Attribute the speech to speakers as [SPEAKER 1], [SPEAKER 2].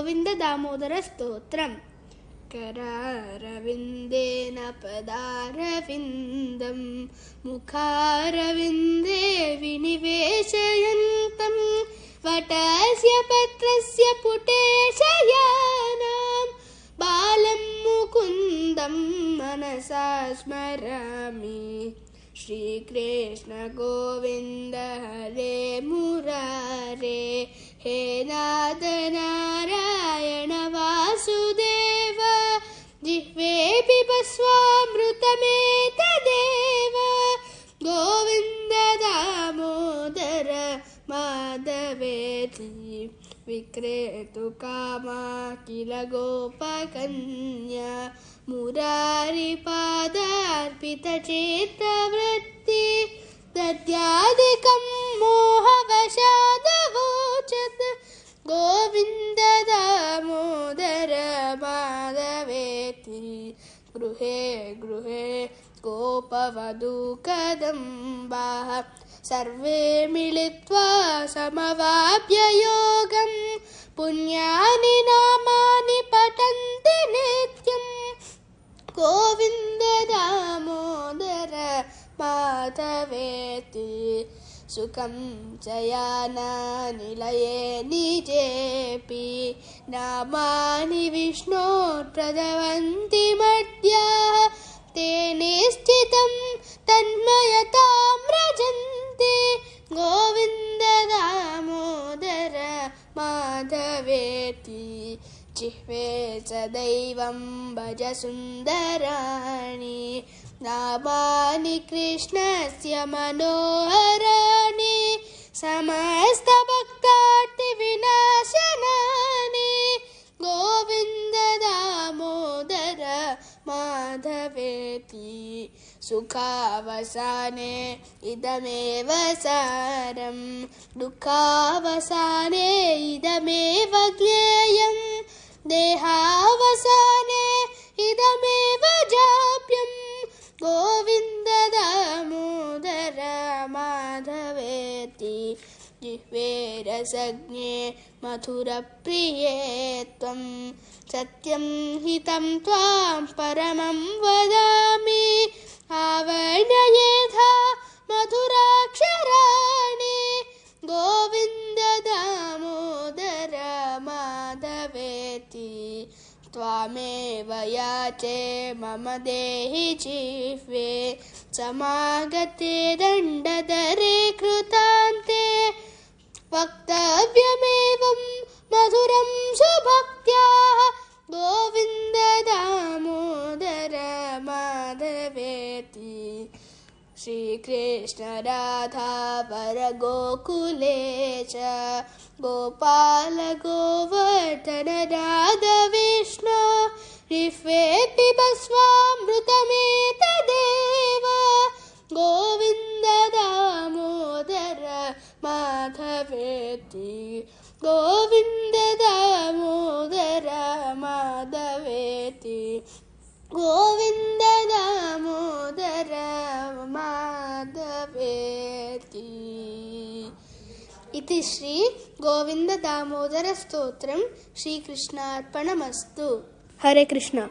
[SPEAKER 1] गोविंद दामोदर स्तोत्रम्। करारविन्देन पदारविन्दं मुखारविन्दे विनिवेशयन्तं वटस्य पत्रस्य पुटे शयनं बालं मुकुन्दं मनसा स्मरामि। श्रीकृष्ण गोविन्द हरे मुरारे, हे नाथ नारायण वासुदेव, जिह्वे पिबस्वामृतमेतदेव। गोविन्द दामोदर माधवेति, विक्रेतु कामा किल गोपकन्या। मुरारिपादार्पितचित्तवृत्ति, दद्यादिकं मोहवशादवोचत्। गोविन्द दामोदर माधवेति, गृहे गृहे गोपवधूकदम्बाः, सर्वे मिलित्वा समवाप्य योगं। पुण्यानि नामानि पठन्ति नित्यं, गोविन्द दामोदर माधवेति। सुखं च यानानिलये निजेऽपि, नामानि विष्णोर्प्रभवन्ति मर्त्याः। ते निश्चितं तन्मयतां व्रजन्ति, गोविन्द दामोदर माधवेति। जिह्वे च दैवं भज सुन्दराणि, नामानि कृष्णस्य मनोहराणि। समस्तभक्तार्तिविनाशनानि, गोविन्द दामोदर माधवेति। सुखावसाने इदमेव सारं, दुःखावसाने इदमेव ज्ञेयं। देहावसाने इदमेव जाप्यं, गोविन्द दामोदर माधवेति। जिह्वे रसज्ञे मधुरप्रिये त्वं, सत्यं हितं त्वां परमं वदामि। आवर्णयेथा मधुराक्षराणि, गोविन्द दामोदर माधवेति। त्वामेव याचे मम देहि जिह्वे, समागते दण्डधरे कृतान्ते। वक्तव्यमेवं मधुरं सुभक्त्या, गोविन्द दामोदर माधवेति। श्रीकृष्ण राधा वरगोकुले च, गोपाल गोवर्धन राधविष्णु। जिह्वे पिबस्वामृतमेतदेव, गोविन्द दामोदर माधवेति। गोविन्द दामोदर माधवेति, गोविन्द दामोदर माधवेति। इति श्री गोविन्द दामोदर स्तोत्रं। श्रीकृष्णार्पणमस्तु। हरे कृष्ण।